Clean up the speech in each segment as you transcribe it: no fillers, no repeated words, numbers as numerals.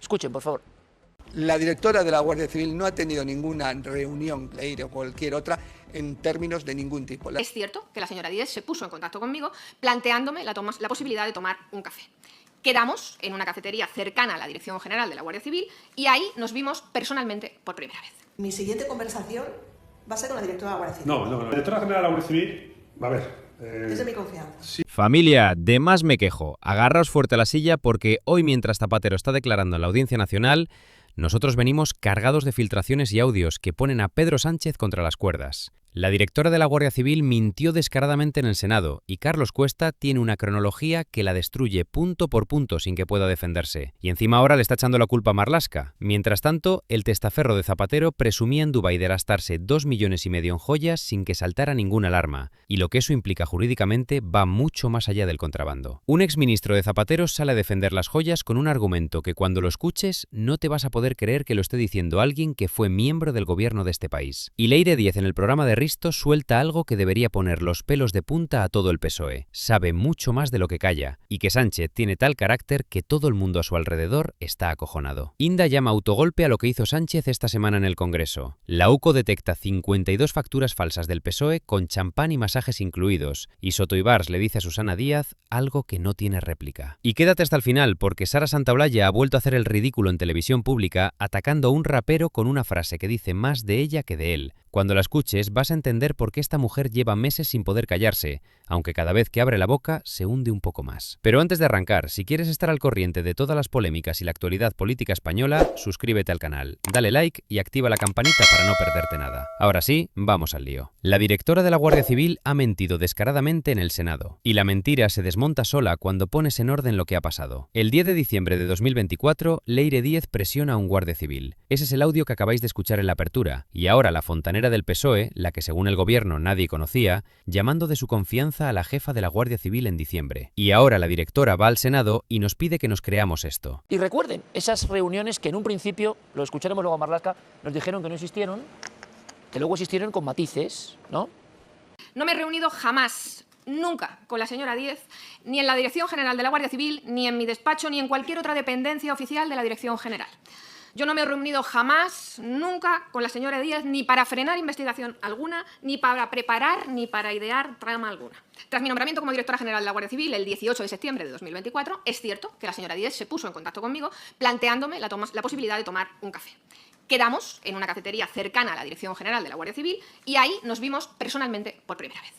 Escuchen, por favor. La directora de la Guardia Civil no ha tenido ninguna reunión, Leire o cualquier otra, en términos de ningún tipo. Es cierto que la señora Díez se puso en contacto conmigo planteándome la posibilidad de tomar un café. Quedamos en una cafetería cercana a la Dirección General de la Guardia Civil y ahí nos vimos personalmente por primera vez. Mi siguiente conversación va a ser con la directora de la Guardia Civil. No, la directora general de la Guardia Civil, a ver... Es de mi confianza. Sí. Familia, de más me quejo. Agarraos fuerte a la silla porque hoy, mientras Zapatero está declarando en la Audiencia Nacional, nosotros venimos cargados de filtraciones y audios que ponen a Pedro Sánchez contra las cuerdas. La directora de la Guardia Civil mintió descaradamente en el Senado y Carlos Cuesta tiene una cronología que la destruye punto por punto sin que pueda defenderse. Y encima ahora le está echando la culpa a Marlaska. Mientras tanto, el testaferro de Zapatero presumía en Dubái de gastarse 2,5 millones en joyas sin que saltara ninguna alarma. Y lo que eso implica jurídicamente va mucho más allá del contrabando. Un exministro de Zapatero sale a defender las joyas con un argumento que cuando lo escuches no te vas a poder creer que lo esté diciendo alguien que fue miembro del gobierno de este país. Y Leire Díez en el programa de Risto suelta algo que debería poner los pelos de punta a todo el PSOE. Sabe mucho más de lo que calla, y que Sánchez tiene tal carácter que todo el mundo a su alrededor está acojonado. Inda llama autogolpe a lo que hizo Sánchez esta semana en el Congreso. La UCO detecta 52 facturas falsas del PSOE con champán y masajes incluidos, y Soto Ibars le dice a Susana Díaz algo que no tiene réplica. Y quédate hasta el final, porque Sara Santaolalla ha vuelto a hacer el ridículo en televisión pública atacando a un rapero con una frase que dice más de ella que de él. Cuando la escuches vas a entender por qué esta mujer lleva meses sin poder callarse, aunque cada vez que abre la boca se hunde un poco más. Pero antes de arrancar, si quieres estar al corriente de todas las polémicas y la actualidad política española, suscríbete al canal, dale like y activa la campanita para no perderte nada. Ahora sí, vamos al lío. La directora de la Guardia Civil ha mentido descaradamente en el Senado, y la mentira se desmonta sola cuando pones en orden lo que ha pasado. El 10 de diciembre de 2024, Leire Díez presiona a un guardia civil. Ese es el audio que acabáis de escuchar en la apertura, y ahora la fontanera del PSOE, la que según el gobierno nadie conocía, llamando de su confianza a la jefa de la Guardia Civil en diciembre. Y ahora la directora va al Senado y nos pide que nos creamos esto. Y recuerden, esas reuniones que en un principio, lo escucharemos luego a Marlaska, nos dijeron que no existieron, que luego existieron con matices, ¿no? No me he reunido jamás, nunca, con la señora Díez, ni en la Dirección General de la Guardia Civil, ni en mi despacho, ni en cualquier otra dependencia oficial de la Dirección General. Yo no me he reunido jamás, nunca, con la señora Díez, ni para frenar investigación alguna, ni para preparar, ni para idear trama alguna. Tras mi nombramiento como directora general de la Guardia Civil el 18 de septiembre de 2024, es cierto que la señora Díez se puso en contacto conmigo planteándome la posibilidad de tomar un café. Quedamos en una cafetería cercana a la Dirección General de la Guardia Civil y ahí nos vimos personalmente por primera vez.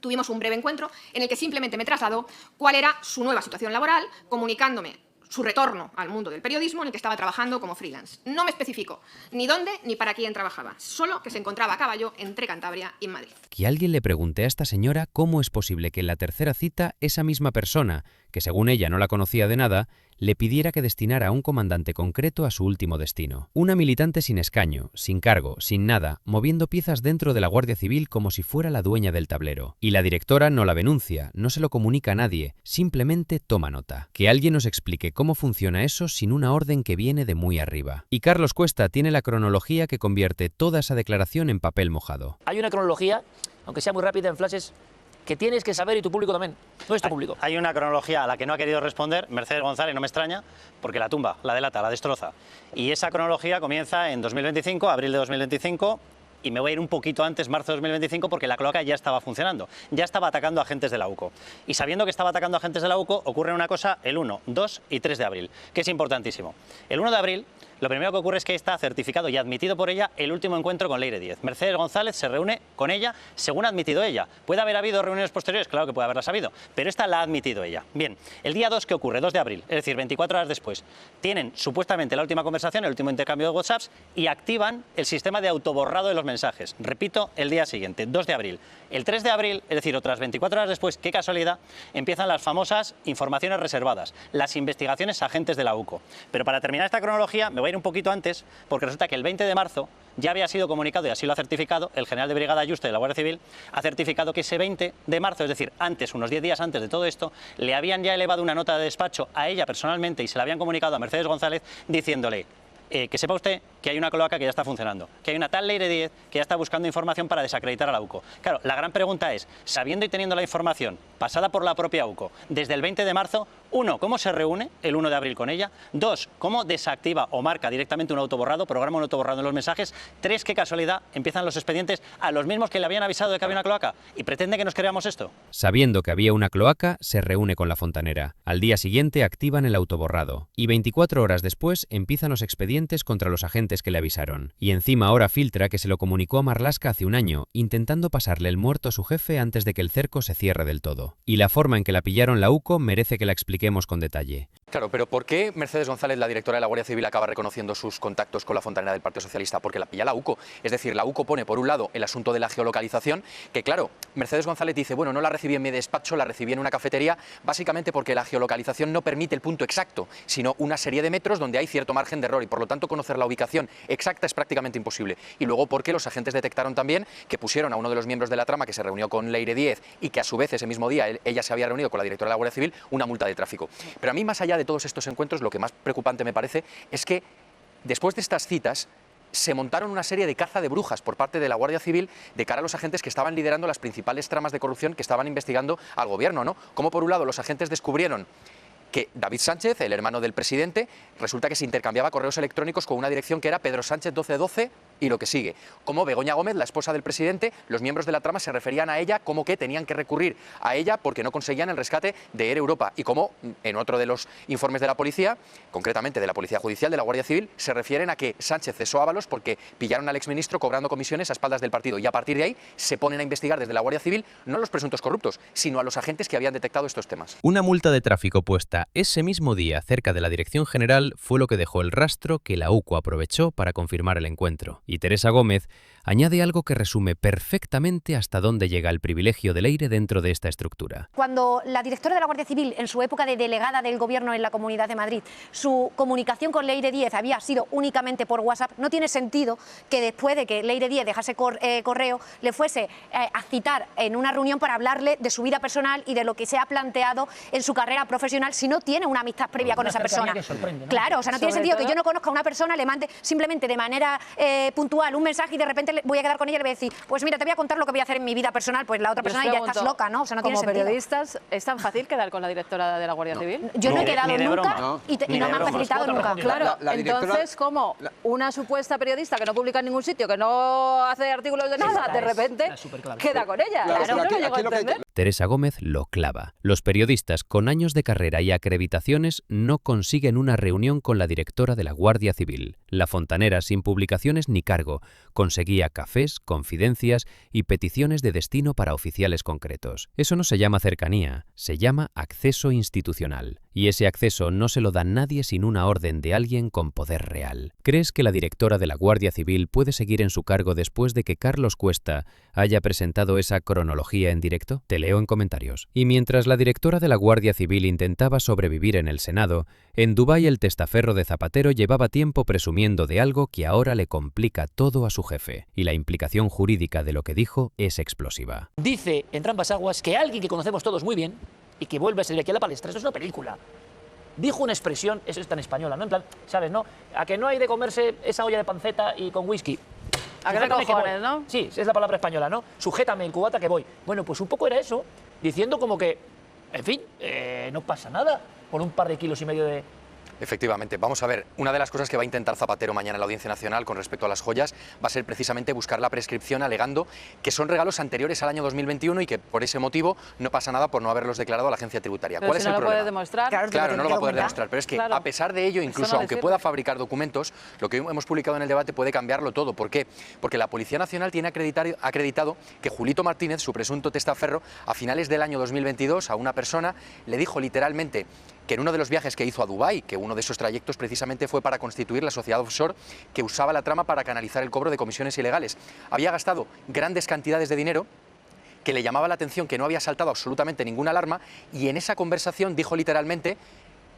Tuvimos un breve encuentro en el que simplemente me trasladó cuál era su nueva situación laboral, comunicándome su retorno al mundo del periodismo en el que estaba trabajando como freelance. No me especificó ni dónde ni para quién trabajaba, solo que se encontraba a caballo entre Cantabria y Madrid. Que alguien le pregunte a esta señora cómo es posible que en la tercera cita esa misma persona, que según ella no la conocía de nada, le pidiera que destinara a un comandante concreto a su último destino. Una militante sin escaño, sin cargo, sin nada, moviendo piezas dentro de la Guardia Civil como si fuera la dueña del tablero. Y la directora no la denuncia, no se lo comunica a nadie, simplemente toma nota. Que alguien nos explique cómo funciona eso sin una orden que viene de muy arriba. Y Carlos Cuesta tiene la cronología que convierte toda esa declaración en papel mojado. Hay una cronología, aunque sea muy rápida en flashes, que tienes que saber y tu público también, nuestro público. Hay una cronología a la que no ha querido responder Mercedes González, no me extraña, porque la tumba, la delata, la destroza. Y esa cronología comienza en 2025, abril de 2025, y me voy a ir un poquito antes, marzo de 2025, porque la cloaca ya estaba funcionando, ya estaba atacando a agentes de la UCO. Y sabiendo que estaba atacando a agentes de la UCO, ocurre una cosa el 1, 2 y 3 de abril, que es importantísimo. El 1 de abril, lo primero que ocurre es que está certificado y admitido por ella el último encuentro con Leire Díez. Mercedes González se reúne con ella según ha admitido ella. ¿Puede haber habido reuniones posteriores? Claro que puede haberlas habido, pero esta la ha admitido ella. Bien, el día 2, ¿qué ocurre? 2 de abril, es decir, 24 horas después. Tienen supuestamente la última conversación, el último intercambio de WhatsApps y activan el sistema de autoborrado de los mensajes. Repito, el día siguiente, 2 de abril. El 3 de abril, es decir, otras 24 horas después, qué casualidad, empiezan las famosas informaciones reservadas, las investigaciones a agentes de la UCO. Pero para terminar esta cronología, me voy a ir un poquito antes, porque resulta que el 20 de marzo ya había sido comunicado, y así lo ha certificado, el general de brigada Yuste de la Guardia Civil ha certificado que ese 20 de marzo, es decir, antes, unos 10 días antes de todo esto, le habían ya elevado una nota de despacho a ella personalmente y se la habían comunicado a Mercedes González diciéndole: que sepa usted que hay una cloaca que ya está funcionando, que hay una tal Leire Díez que ya está buscando información para desacreditar a la UCO. Claro, la gran pregunta es, sabiendo y teniendo la información pasada por la propia UCO desde el 20 de marzo, uno, ¿cómo se reúne el 1 de abril con ella? Dos, ¿cómo desactiva o marca directamente un autoborrado, programa un autoborrado en los mensajes? Tres, qué casualidad, empiezan los expedientes a los mismos que le habían avisado de que había una cloaca y pretende que nos creamos esto. Sabiendo que había una cloaca, se reúne con la fontanera. Al día siguiente activan el autoborrado y 24 horas después empiezan los expedientes contra los agentes que le avisaron. Y encima ahora filtra que se lo comunicó a Marlaska hace un año, intentando pasarle el muerto a su jefe antes de que el cerco se cierre del todo. Y la forma en que la pillaron la UCO merece que la expliquemos con detalle. Claro, pero ¿por qué Mercedes González, la directora de la Guardia Civil, acaba reconociendo sus contactos con la fontanera del Partido Socialista? Porque la pilla la UCO. Es decir, la UCO pone por un lado el asunto de la geolocalización, que claro, Mercedes González dice, bueno, no la recibí en mi despacho, la recibí en una cafetería, básicamente porque la geolocalización no permite el punto exacto, sino una serie de metros donde hay cierto margen de error y por lo tanto conocer la ubicación exacta es prácticamente imposible. Y luego porque los agentes detectaron también que pusieron a uno de los miembros de la trama que se reunió con Leire Díez y que a su vez ese mismo día ella se había reunido con la directora de la Guardia Civil, una multa de tráfico. Pero a mí, más allá de todos estos encuentros, lo que más preocupante me parece es que después de estas citas se montaron una serie de caza de brujas por parte de la Guardia Civil de cara a los agentes que estaban liderando las principales tramas de corrupción que estaban investigando al gobierno, ¿no? Como por un lado los agentes descubrieron que David Sánchez, el hermano del presidente, resulta que se intercambiaba correos electrónicos con una dirección que era Pedro Sánchez 1212 y lo que sigue. Como Begoña Gómez, la esposa del presidente, los miembros de la trama se referían a ella como que tenían que recurrir a ella porque no conseguían el rescate de Air Europa. Y como en otro de los informes de la policía, concretamente de la Policía Judicial, de la Guardia Civil, se refieren a que Sánchez cesó a Ábalos porque pillaron al exministro cobrando comisiones a espaldas del partido. Y a partir de ahí se ponen a investigar desde la Guardia Civil no a los presuntos corruptos, sino a los agentes que habían detectado estos temas. Una multa de tráfico puesta ese mismo día cerca de la Dirección General fue lo que dejó el rastro que la UCO aprovechó para confirmar el encuentro. Y Teresa Gómez añade algo que resume perfectamente hasta dónde llega el privilegio de Leire dentro de esta estructura. Cuando la directora de la Guardia Civil, en su época de delegada del Gobierno en la Comunidad de Madrid, su comunicación con Leire Díez había sido únicamente por WhatsApp, no tiene sentido que después de que Leire Díez dejase correo, le fuese a citar en una reunión para hablarle de su vida personal y de lo que se ha planteado en su carrera profesional si no tiene una amistad previa con esa persona. ¿No? Claro, o sea, no tiene sentido que yo no conozca a una persona, le mande simplemente de manera puntual un mensaje y de repente voy a quedar con ella y le voy a decir, pues mira, te voy a contar lo que voy a hacer en mi vida personal, pues la otra persona ya estás loca, ¿no? O sea, no tiene sentido. Como periodistas, ¿es tan fácil quedar con la directora de la Guardia Civil? Yo no he quedado nunca y no me han facilitado nunca. Claro, entonces, ¿cómo una supuesta periodista que no publica en ningún sitio, que no hace artículos de nada, de repente queda con ella? Claro, no llego a entender. Teresa Gómez lo clava. Los periodistas con años de carrera y acreditaciones no consiguen una reunión con la directora de la Guardia Civil. La fontanera, sin publicaciones ni cargo, conseguía cafés, confidencias y peticiones de destino para oficiales concretos. Eso no se llama cercanía, se llama acceso institucional. Y ese acceso no se lo da nadie sin una orden de alguien con poder real. ¿Crees que la directora de la Guardia Civil puede seguir en su cargo después de que Carlos Cuesta haya presentado esa cronología en directo? Te leo en comentarios. Y mientras la directora de la Guardia Civil intentaba sobrevivir en el Senado, en Dubái el testaferro de Zapatero llevaba tiempo presumiendo de algo que ahora le complica todo a su jefe. Y la implicación jurídica de lo que dijo es explosiva. Dice en Trampas Aguas que alguien que conocemos todos muy bien y que vuelve a salir aquí a la palestra, esto es una película, dijo una expresión, eso es tan española, ¿no? En plan, ¿sabes, no? A que no hay de comerse esa olla de panceta y con whisky. ¿A qué cojones, no? Sí, es la palabra española, ¿no? Sujétame el cubata que voy. Bueno, pues un poco era eso, diciendo como que, en fin, no pasa nada por un par de kilos y medio de... Efectivamente, vamos a ver, una de las cosas que va a intentar Zapatero mañana en la Audiencia Nacional con respecto a las joyas va a ser precisamente buscar la prescripción alegando que son regalos anteriores al año 2021 y que por ese motivo no pasa nada por no haberlos declarado a la agencia tributaria. Pero ¿Cuál es el problema? ¿No lo puede demostrar? Claro, no lo va a poder demostrar, pero es que a pesar de ello, incluso aunque pueda fabricar documentos, lo que hemos publicado en el debate puede cambiarlo todo. ¿Por qué? Porque la Policía Nacional tiene acreditado que Julito Martínez, su presunto testaferro, a finales del año 2022 a una persona le dijo literalmente que en uno de los viajes que hizo a Dubái, que uno de esos trayectos precisamente fue para constituir la sociedad offshore que usaba la trama para canalizar el cobro de comisiones ilegales, había gastado grandes cantidades de dinero, que le llamaba la atención que no había saltado absolutamente ninguna alarma, y en esa conversación dijo literalmente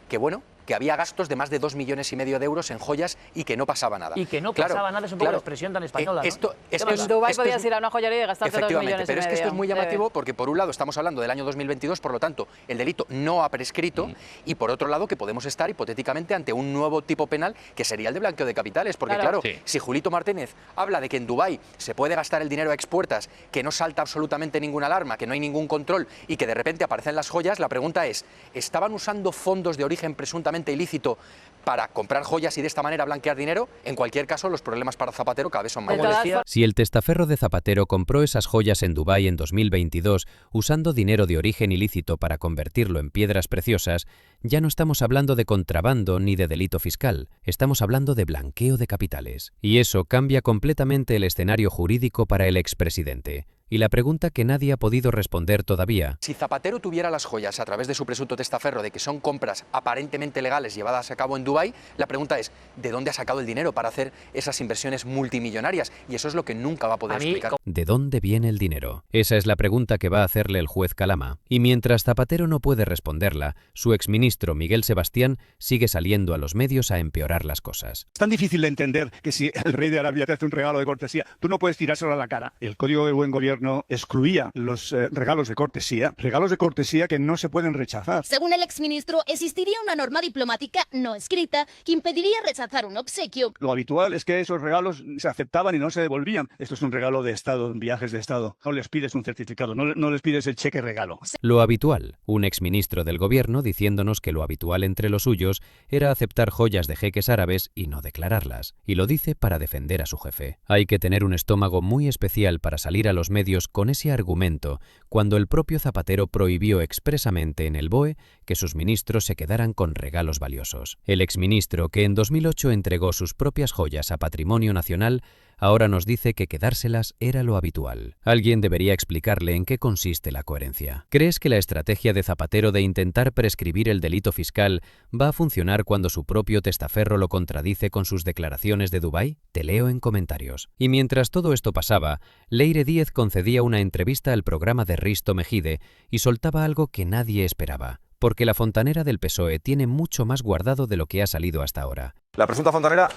que bueno, que había gastos de más de 2,5 millones de euros en joyas y que no pasaba nada. Y que no pasaba nada, es un poco la expresión tan española, ¿no? En Dubái podías ir a una joyería y gastarte 2,5 millones. Pero es que esto es muy llamativo porque por un lado estamos hablando del año 2022, por lo tanto el delito no ha prescrito, y por otro lado que podemos estar hipotéticamente ante un nuevo tipo penal que sería el de blanqueo de capitales, porque claro, si Julito Martínez habla de que en Dubái se puede gastar el dinero a expuertas, que no salta absolutamente ninguna alarma, que no hay ningún control y que de repente aparecen las joyas, la pregunta es, ¿estaban usando fondos de origen presuntamente ilícito para comprar joyas y de esta manera blanquear dinero? En cualquier caso, los problemas para Zapatero cada vez son mayores. Si el testaferro de Zapatero compró esas joyas en Dubái en 2022 usando dinero de origen ilícito para convertirlo en piedras preciosas, ya no estamos hablando de contrabando ni de delito fiscal, estamos hablando de blanqueo de capitales. Y eso cambia completamente el escenario jurídico para el expresidente. Y la pregunta que nadie ha podido responder todavía. Si Zapatero tuviera las joyas a través de su presunto testaferro de que son compras aparentemente legales llevadas a cabo en Dubái, la pregunta es, ¿de dónde ha sacado el dinero para hacer esas inversiones multimillonarias? Y eso es lo que nunca va a poder explicar. ¿De dónde viene el dinero? Esa es la pregunta que va a hacerle el juez Calama. Y mientras Zapatero no puede responderla, su exministro Miguel Sebastián sigue saliendo a los medios a empeorar las cosas. Es tan difícil de entender que si el rey de Arabia te hace un regalo de cortesía, tú no puedes tirárselo a la cara. El Código del Buen Gobierno excluía los regalos de cortesía que no se pueden rechazar. Según el exministro, existiría una norma diplomática no escrita que impediría rechazar un obsequio. Lo habitual es que esos regalos se aceptaban y no se devolvían. Esto es un regalo de Estado, viajes de Estado. No les pides un certificado, no les pides el cheque regalo. Lo habitual, un exministro del gobierno diciéndonos que lo habitual entre los suyos era aceptar joyas de jeques árabes y no declararlas. Y lo dice para defender a su jefe. Hay que tener un estómago muy especial para salir a los medios con ese argumento cuando el propio Zapatero prohibió expresamente en el BOE que sus ministros se quedaran con regalos valiosos. El exministro, que en 2008 entregó sus propias joyas a Patrimonio Nacional, ahora nos dice que quedárselas era lo habitual. Alguien debería explicarle en qué consiste la coherencia. ¿Crees que la estrategia de Zapatero de intentar prescribir el delito fiscal va a funcionar cuando su propio testaferro lo contradice con sus declaraciones de Dubái? Te leo en comentarios. Y mientras todo esto pasaba, Leire Díez concedía una entrevista al programa de Risto Mejide y soltaba algo que nadie esperaba. Porque la fontanera del PSOE tiene mucho más guardado de lo que ha salido hasta ahora. La presunta fontanera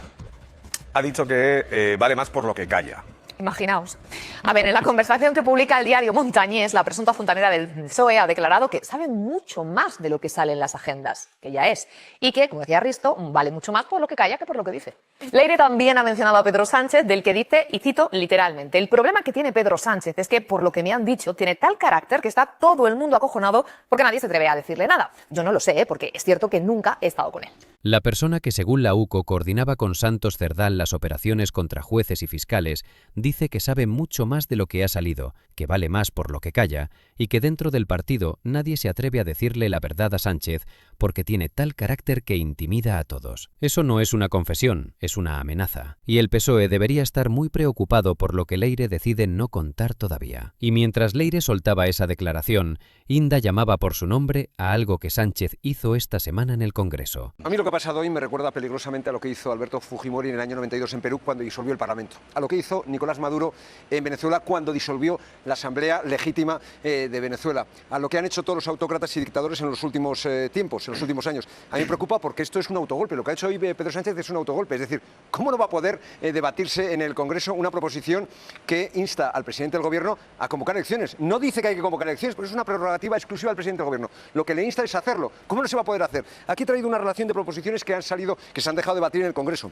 ha dicho que vale más por lo que calla. Imaginaos. A ver, en la conversación que publica el diario Montañés, la presunta fontanera del PSOE ha declarado que sabe mucho más de lo que sale en las agendas, que ya es, y que, como decía Risto, vale mucho más por lo que calla que por lo que dice. Leire también ha mencionado a Pedro Sánchez, del que dice, y cito literalmente, el problema que tiene Pedro Sánchez es que, por lo que me han dicho, tiene tal carácter que está todo el mundo acojonado porque nadie se atreve a decirle nada. Yo no lo sé, porque es cierto que nunca he estado con él. La persona que, según la UCO, coordinaba con Santos Cerdán las operaciones contra jueces y fiscales, dice que sabe mucho más de lo que ha salido, que vale más por lo que calla, y que dentro del partido nadie se atreve a decirle la verdad a Sánchez porque tiene tal carácter que intimida a todos. Eso no es una confesión, es una amenaza. Y el PSOE debería estar muy preocupado por lo que Leire decide no contar todavía. Y mientras Leire soltaba esa declaración, Inda llamaba por su nombre a algo que Sánchez hizo esta semana en el Congreso. A mí lo que ha pasado hoy me recuerda peligrosamente a lo que hizo Alberto Fujimori en el año 92 en Perú cuando disolvió el Parlamento, a lo que hizo Nicolás Maduro en Venezuela cuando disolvió la Asamblea Legítima de Venezuela, a lo que han hecho todos los autócratas y dictadores en los últimos tiempos, en los últimos años. A mí me preocupa porque esto es un autogolpe, lo que ha hecho hoy Pedro Sánchez es un autogolpe, es decir, ¿cómo no va a poder debatirse en el Congreso una proposición que insta al presidente del Gobierno a convocar elecciones? No dice que hay que convocar elecciones, pero es una prerrogativa exclusiva del presidente del Gobierno. Lo que le insta es hacerlo. ¿Cómo no se va a poder hacer? Aquí he traído una relación de proposiciones que han salido, que se han dejado debatir en el Congreso.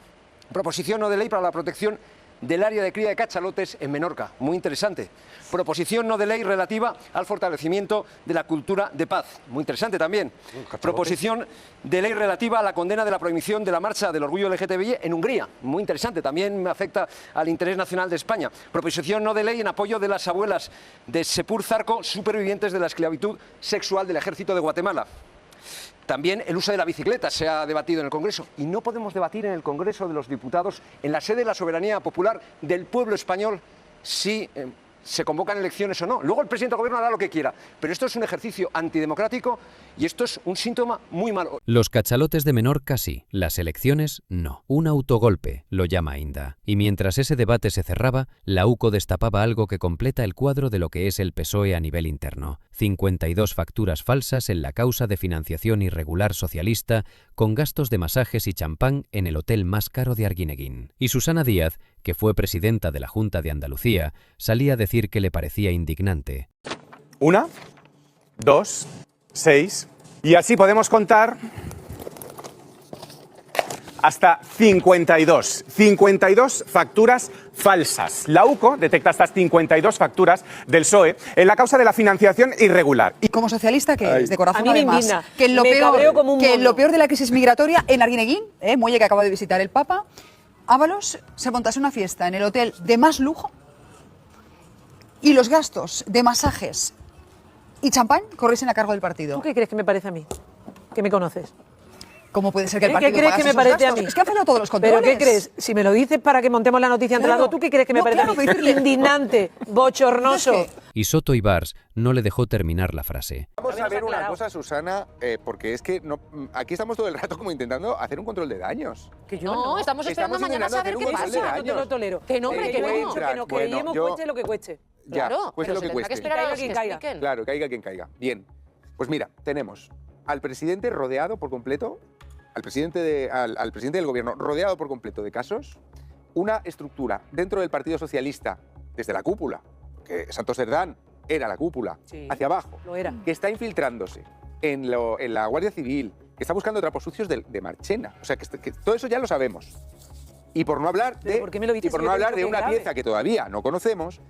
Proposición no de ley para la protección del área de cría de cachalotes en Menorca, muy interesante. Proposición no de ley relativa al fortalecimiento de la cultura de paz, muy interesante también. Proposición de ley relativa a la condena de la prohibición de la marcha del orgullo LGTBI en Hungría, muy interesante, también afecta al interés nacional de España. Proposición no de ley en apoyo de las abuelas de Sepur Zarco, supervivientes de la esclavitud sexual del Ejército de Guatemala. También el uso de la bicicleta se ha debatido en el Congreso y no podemos debatir en el Congreso de los Diputados, en la sede de la soberanía popular del pueblo español, si se convocan elecciones o no. Luego el presidente del gobierno hará lo que quiera. Pero esto es un ejercicio antidemocrático y esto es un síntoma muy malo. Los cachalotes de Menorca sí, las elecciones no. Un autogolpe, lo llama Inda. Y mientras ese debate se cerraba, la UCO destapaba algo que completa el cuadro de lo que es el PSOE a nivel interno. 52 facturas falsas en la causa de financiación irregular socialista, con gastos de masajes y champán en el hotel más caro de Arguineguín. Y Susana Díaz, que fue presidenta de la Junta de Andalucía, salía a decir que le parecía indignante. 1, 2, 6, y así podemos contar hasta 52. 52 facturas falsas. La UCO detecta estas 52 facturas del PSOE en la causa de la financiación irregular. Y como socialista, que es de corazón, a mí me además, indigna. que en lo Me cabreo como un mono. lo peor de la crisis migratoria en Arguineguín, muelle que acaba de visitar el Papa, Ábalos se montase una fiesta en el hotel de más lujo y los gastos de masajes y champán corriesen a cargo del partido. ¿Tú qué crees que me parece a mí? Que me conoces. ¿Cómo puede ser que el partido ¿Qué crees que pagase me esos parece a gastos? mí? Es que han fallado todos los controles. ¿Pero qué crees? Si me lo dices para que montemos la noticia entre las dos, ¿tú qué crees que me parece a mí? Indignante, bochornoso. Y Soto Ibars no le dejó terminar la frase. Vamos a ver una cosa, Susana, porque es que aquí estamos todo el rato como intentando hacer un control de daños. Que yo No, estamos esperando mañana a saber qué pasa. No te lo tolero. Que no, hombre, que no. Que nos queremos cueste lo que cueste. Ya, Claro, cueste pero lo que se tendrá cueste. que esperar a los que caiga. expliquen. Claro, caiga quien caiga. Bien, pues mira, tenemos al presidente rodeado por completo, al presidente del gobierno rodeado por completo de casos, una estructura dentro del Partido Socialista, desde la cúpula, que Santos Cerdán era la cúpula, hacia abajo, Lo era. que está infiltrándose en la Guardia Civil, que está buscando trapos sucios de Marchena. O sea, que todo eso ya lo sabemos. Y por no hablar de, ¿por qué me lo dices y por si no yo hablar tengo de que una grave? pieza que todavía no conocemos,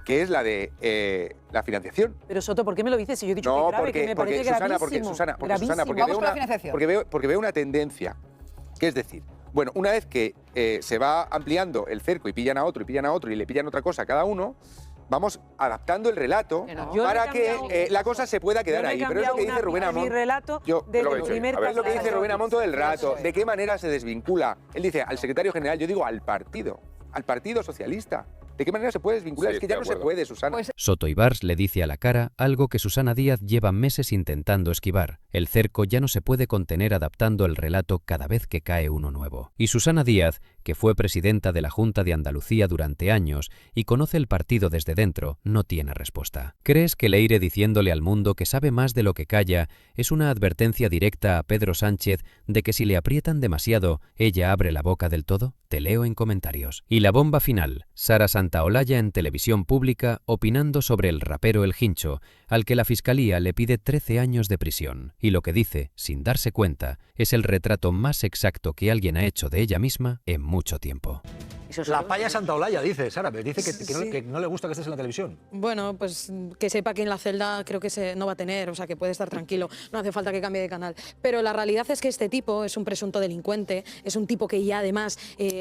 que es la de la financiación. Pero Soto, ¿por qué me lo dices si yo he dicho No, que grave, que me parece Susana, gravísimo? porque veo una tendencia, que es decir, bueno, una vez que se va ampliando el cerco y pillan a otro y le pillan otra cosa a cada uno, vamos adaptando el relato para que la cosa se pueda quedar ahí. Pero es lo que dice Rubén Amón. Es lo que dice Rubén Amón todo el rato. ¿De qué manera se desvincula? Él dice al secretario general, yo digo al Partido Socialista. ¿De qué manera se puede desvincular? Sí, Es que ya no se puede, Susana. Soto Ibars le dice a la cara algo que Susana Díaz lleva meses intentando esquivar. El cerco ya no se puede contener adaptando el relato cada vez que cae uno nuevo. Y Susana Díaz, que fue presidenta de la Junta de Andalucía durante años y conoce el partido desde dentro, no tiene respuesta. ¿Crees que Leire diciéndole al mundo que sabe más de lo que calla es una advertencia directa a Pedro Sánchez de que si le aprietan demasiado, ella abre la boca del todo? Te leo en comentarios. Y la bomba final, Sara Santaolalla en televisión pública opinando sobre el rapero El Hincho, al que la Fiscalía le pide 13 años de prisión. Y lo que dice, sin darse cuenta, es el retrato más exacto que alguien ha hecho de ella misma en mucho tiempo. La paya Santaolalla, dice Sara, pero dice que no le gusta que estés en la televisión. Bueno, pues que sepa que en la celda creo que no va a tener, o sea, que puede estar tranquilo, no hace falta que cambie de canal. Pero la realidad es que este tipo es un presunto delincuente, es un tipo que ya además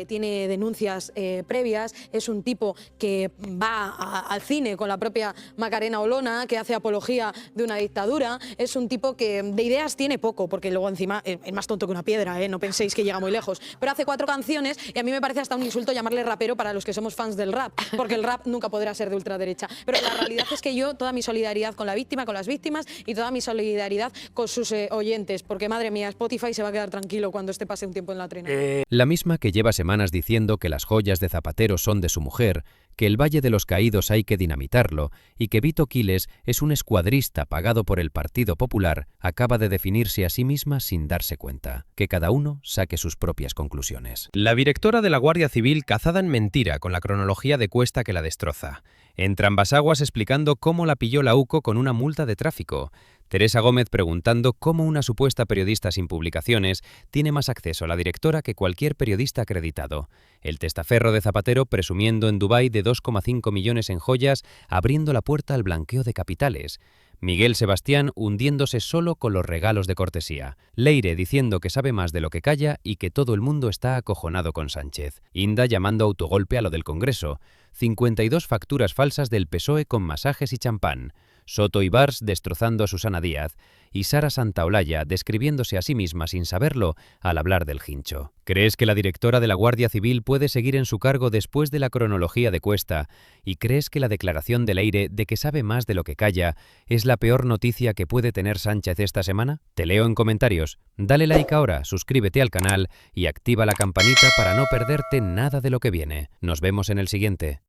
tiene denuncias previas, es un tipo que va al cine con la propia Macarena Olona, que hace apología de una dictadura, es un tipo que de ideas tiene poco, porque luego encima es más tonto que una piedra, no penséis que llega muy lejos, pero hace 4 canciones y a mí me parece hasta un insulto llamarle rapero para los que somos fans del rap, porque el rap nunca podrá ser de ultraderecha. Pero la realidad es que yo, toda mi solidaridad con la víctima, con las víctimas y toda mi solidaridad con sus oyentes, porque madre mía, Spotify se va a quedar tranquilo cuando este pase un tiempo en la trena. La misma que lleva semanas diciendo que las joyas de Zapatero son de su mujer, que el Valle de los Caídos hay que dinamitarlo y que Vito Quiles es un escuadrista pagado por el Partido Popular, acaba de definirse a sí misma sin darse cuenta. Que cada uno saque sus propias conclusiones. La directora de la Guardia Civil cazada en mentira con la cronología de Cuesta que la destroza. Entra ambas aguas explicando cómo la pilló la UCO con una multa de tráfico. Teresa Gómez preguntando cómo una supuesta periodista sin publicaciones tiene más acceso a la directora que cualquier periodista acreditado. El testaferro de Zapatero presumiendo en Dubái de 2,5 millones en joyas, abriendo la puerta al blanqueo de capitales. Miguel Sebastián hundiéndose solo con los regalos de cortesía. Leire diciendo que sabe más de lo que calla y que todo el mundo está acojonado con Sánchez. Inda llamando autogolpe a lo del Congreso. 52 facturas falsas del PSOE con masajes y champán. Soto y Bars destrozando a Susana Díaz y Sara Santaolalla describiéndose a sí misma sin saberlo al hablar del Hincho. ¿Crees que la directora de la Guardia Civil puede seguir en su cargo después de la cronología de Cuesta? ¿Y crees que la declaración de Leire de que sabe más de lo que calla es la peor noticia que puede tener Sánchez esta semana? Te leo en comentarios. Dale like ahora, suscríbete al canal y activa la campanita para no perderte nada de lo que viene. Nos vemos en el siguiente.